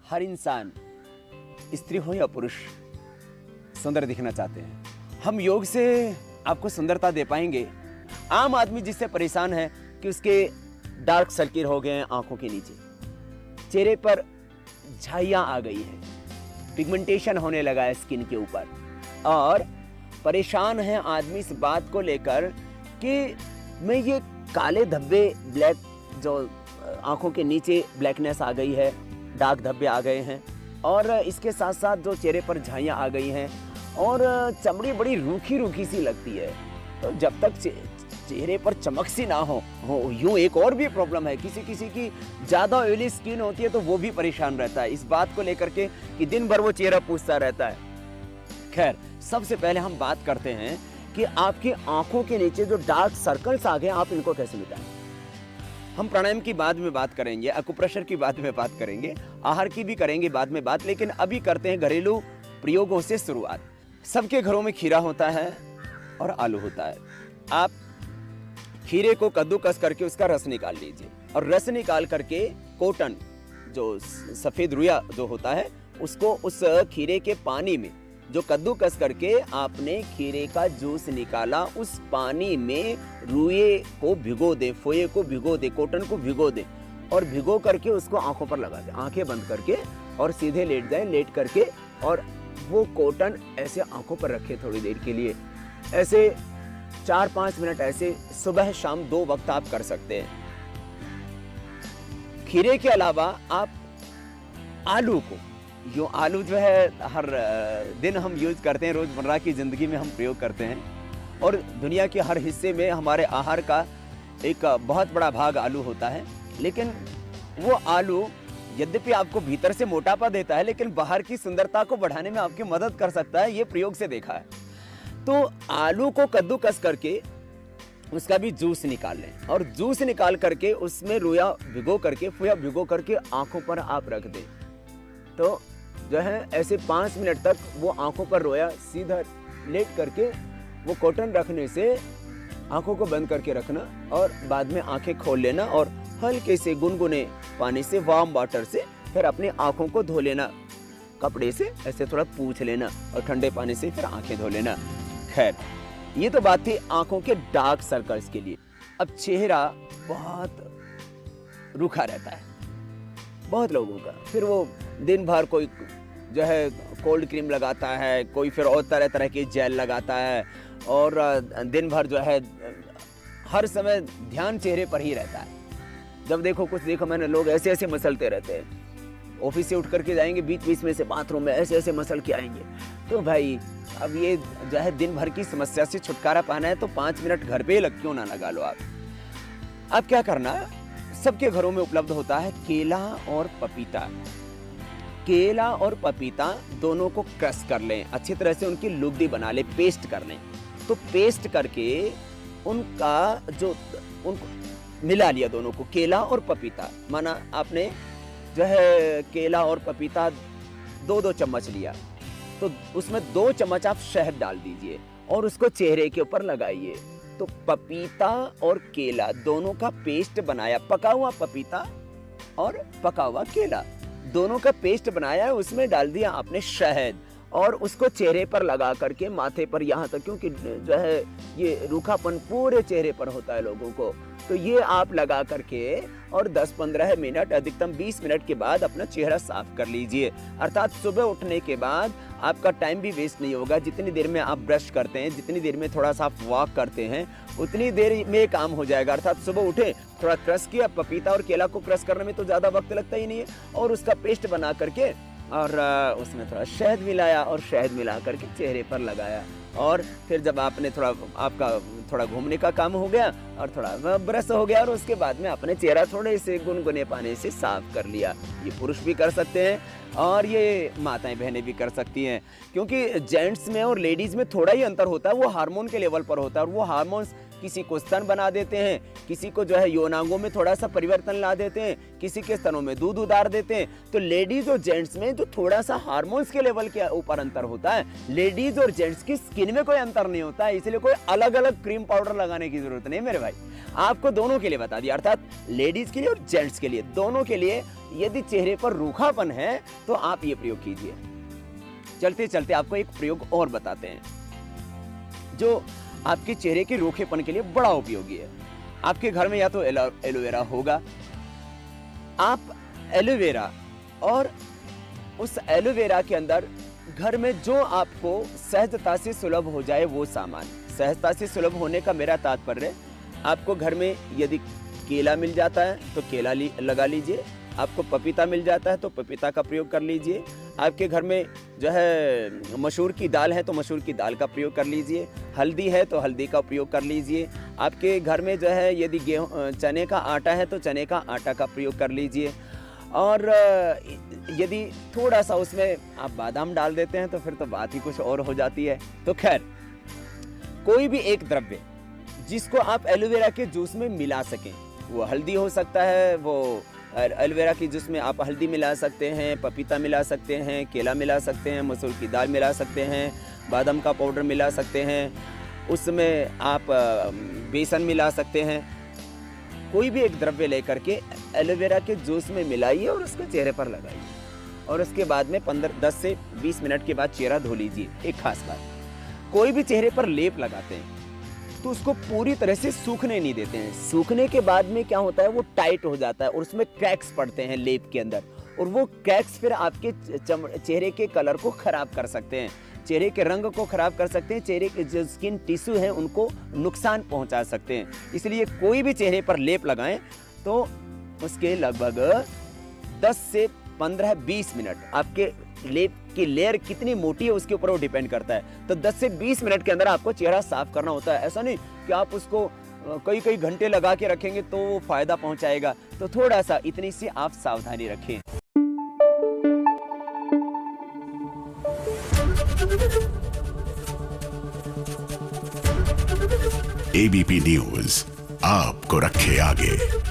हर इंसान, स्त्री हो या पुरुष, सुंदर दिखना चाहते हैं। हम योग से आपको सुंदरता दे पाएंगे। आम आदमी जिससे परेशान है कि उसके डार्क सर्किल हो गए हैं आंखों के नीचे, चेहरे पर झाइयाँ आ गई है, पिगमेंटेशन होने लगा है स्किन के ऊपर, और परेशान है आदमी इस बात को लेकर कि मैं ये काले धब्बे, ब्लैक जो आंखों के नीचे ब्लैकनेस आ गई है, डार्क धब्बे आ गए हैं, और इसके साथ साथ जो चेहरे पर झाइयाँ आ गई हैं और चमड़ी बड़ी रूखी रूखी सी लगती है। तो जब तक चेहरे पर चमक सी ना हो यूँ एक और भी प्रॉब्लम है, किसी किसी की ज़्यादा ऑयली स्किन होती है तो वो भी परेशान रहता है इस बात को लेकर के कि दिन भर वो चेहरा पूछता रहता है। खैर, सबसे पहले हम बात करते हैं कि आपकी आंखों के नीचे जो डार्क सर्कल्स आ गए, आप इनको कैसे मिटाएं। हम प्राणायाम की बाद में बात करेंगे, एक्यूप्रेशर की बाद में बात करेंगे, आहार की भी करेंगे बाद में बात, लेकिन अभी करते हैं घरेलू प्रयोगों से शुरुआत। सबके घरों में खीरा होता है और आलू होता है। आप खीरे को कद्दूकस करके उसका रस निकाल लीजिए, और रस निकाल करके कॉटन, जो सफ़ेद रुइया जो होता है, उसको उस खीरे के पानी में, जो कद्दूकस करके आपने खीरे का जूस निकाला, उस पानी में रुइये को भिगो दे, फोये को भिगो दे, कॉटन को भिगो दे, और भिगो करके उसको आंखों पर लगा दे, आंखें बंद करके, और सीधे लेट जाए, लेट करके, और वो कॉटन ऐसे आंखों पर रखे थोड़ी देर के लिए, ऐसे 4-5 मिनट, ऐसे सुबह शाम 2 वक्त आप कर सकते हैं। खीरे के अलावा आप आलू को, जो आलू जो है हर दिन हम यूज करते हैं, रोजमर्रा की जिंदगी में हम प्रयोग करते हैं, और दुनिया के हर हिस्से में हमारे आहार का एक बहुत बड़ा भाग आलू होता है। लेकिन वो आलू यद्यपि आपको भीतर से मोटापा देता है, लेकिन बाहर की सुंदरता को बढ़ाने में आपकी मदद कर सकता है, ये प्रयोग से देखा है। तो आलू को कद्दूकस करके उसका भी जूस निकाल लें, और जूस निकाल करके उसमें रुइया भिगो करके, फुया भिगो करके आंखों पर आप रख दें। तो जो है ऐसे 5 मिनट तक वो आंखों पर रोया सीधा लेट करके, वो कॉटन रखने से आंखों को बंद करके रखना, और बाद में आंखें खोल लेना, और हल्के से गुनगुने पानी से, वार्म वाटर से, फिर अपनी आंखों को धो लेना, कपड़े से ऐसे थोड़ा पूछ लेना, और ठंडे पानी से फिर आंखें धो लेना। खैर, ये तो बात थी आंखों के डार्क सर्कल्स के लिए। अब चेहरा बहुत रूखा रहता है बहुत लोगों का, फिर वो दिन भर कोई जो है कोल्ड क्रीम लगाता है, कोई फिर और तरह तरह की जेल लगाता है, और दिन भर जो है हर समय ध्यान चेहरे पर ही रहता है। जब देखो कुछ देखो, मैंने लोग ऐसे ऐसे मसलते रहते हैं, ऑफिस से उठ करके जाएंगे, बीच बीच में से बाथरूम में ऐसे ऐसे मसल के आएंगे। तो भाई अब ये जो है दिन भर की समस्या से छुटकारा पाना है तो 5 मिनट घर पे लग क्यों ना लगा लो आप। अब क्या करना, सबके घरों में उपलब्ध होता है केला और पपीता। केला और पपीता दोनों को क्रश कर लें, अच्छी तरह से उनकी लुगदी बना लें, पेस्ट कर लें। तो पेस्ट करके उनको मिला लिया, दोनों को, केला और पपीता, माना आपने जो है केला और पपीता 2-2 चम्मच लिया, तो उसमें 2 चम्मच आप शहद डाल दीजिए और उसको चेहरे के ऊपर लगाइए। तो पपीता और केला दोनों का पेस्ट बनाया, पका हुआ पपीता और पका हुआ केला दोनों का पेस्ट बनाया है, उसमें डाल दिया आपने शहद, और उसको चेहरे पर लगा करके, माथे पर यहाँ तक, क्योंकि जो है ये रूखापन पूरे चेहरे पर होता है लोगों को, तो ये आप लगा करके और 10-15 मिनट, अधिकतम 20 मिनट के बाद अपना चेहरा साफ कर लीजिए। अर्थात सुबह उठने के बाद आपका टाइम भी वेस्ट नहीं होगा। जितनी देर में आप ब्रश करते हैं, जितनी देर में थोड़ा सा आप वॉक करते हैं, उतनी देर में काम हो जाएगा। अर्थात सुबह उठे, थोड़ा क्रश किया, पपीता और केला को क्रश करने में तो ज़्यादा वक्त लगता ही नहीं है, और उसका पेस्ट बना करके और उसमें थोड़ा शहद मिलाया, और शहद मिला करके चेहरे पर लगाया, और फिर जब आपने आपका थोड़ा घूमने का काम हो गया और थोड़ा ब्रश हो गया, और उसके बाद में अपने चेहरा थोड़े से गुनगुने पानी से साफ कर लिया। ये पुरुष भी कर सकते हैं और ये माताएं बहनें भी कर सकती हैं, क्योंकि जेंट्स में और लेडीज़ में थोड़ा ही अंतर होता है, वो हार्मोन के लेवल पर होता है, और वो हार्मोन्स किसी को स्तन बना देते हैं, किसी को जो है यौनांगों में थोड़ा सा परिवर्तन ला देते हैं, किसी के स्तनों में दूध उतार देते हैं। तो लेडीज और जेंट्स में जो थोड़ा सा हार्मोन्स के लेवल के ऊपर अंतर होता है, लेडीज और जेंट्स की स्किन में कोई अंतर नहीं होता है, इसलिए कोई अलग अलग क्रीम पाउडर लगाने की जरूरत नहीं मेरे भाई। आपको दोनों के लिए बता दिया, अर्थात लेडीज के लिए और जेंट्स के लिए, दोनों के लिए। यदि चेहरे पर रूखापन है तो आप ये प्रयोग कीजिए। चलते चलते आपको एक प्रयोग और बताते हैं जो आपके चेहरे के रूखेपन के लिए बड़ा उपयोगी है। आपके घर में या तो एलोवेरा होगा, आप एलोवेरा और उस एलोवेरा के अंदर घर में जो आपको सहजता से सुलभ हो जाए वो सामान। सहजता से सुलभ होने का मेरा तात्पर्य, आपको घर में यदि केला मिल जाता है तो केला लगा लीजिए, आपको पपीता मिल जाता है तो पपीता का प्रयोग कर लीजिए, आपके घर में जो है मसूर की दाल है तो मसूर की दाल का प्रयोग कर लीजिए, हल्दी है तो हल्दी का प्रयोग कर लीजिए, आपके घर में जो है यदि चने का आटा है तो चने का आटा का प्रयोग कर लीजिए, और यदि थोड़ा सा उसमें आप बादाम डाल देते हैं तो फिर तो बात ही कुछ और हो जाती है। तो खैर, कोई भी एक द्रव्य जिसको आप एलोवेरा के जूस में मिला सकें, वो हल्दी हो सकता है, वो एलोवेरा की जूस में आप हल्दी मिला सकते हैं, पपीता मिला सकते हैं, केला मिला सकते हैं, मसूर की दाल मिला सकते हैं, बादाम का पाउडर मिला सकते हैं, उसमें आप बेसन मिला सकते हैं। कोई भी एक द्रव्य लेकर के एलोवेरा के जूस में मिलाइए और उसको चेहरे पर लगाइए, और उसके बाद में 10 से 20 मिनट के बाद चेहरा धो लीजिए। एक खास बात, कोई भी चेहरे पर लेप लगाते हैं तो उसको पूरी तरह से सूखने नहीं देते हैं। सूखने के बाद में क्या होता है, वो टाइट हो जाता है और उसमें क्रैक्स पड़ते हैं लेप के अंदर, और वो क्रैक्स फिर आपके चेहरे के कलर को खराब कर सकते हैं, चेहरे के रंग को खराब कर सकते हैं, चेहरे के जो स्किन टिश्यू हैं उनको नुकसान पहुंचा सकते हैं। इसलिए कोई भी चेहरे पर लेप लगाएं तो उसके लगभग 10 से 15-20 मिनट, आपके लेप की लेयर कितनी मोटी है उसके ऊपर वो डिपेंड करता है, तो 10 से 20 मिनट के अंदर आपको चेहरा साफ करना होता है। ऐसा नहीं कि आप उसको कई घंटे लगा के रखेंगे तो वो फायदा पहुंचाएगा। तो थोड़ा सा इतनी सी आप सावधानी रखें। एबीपी न्यूज आपको रखे आगे।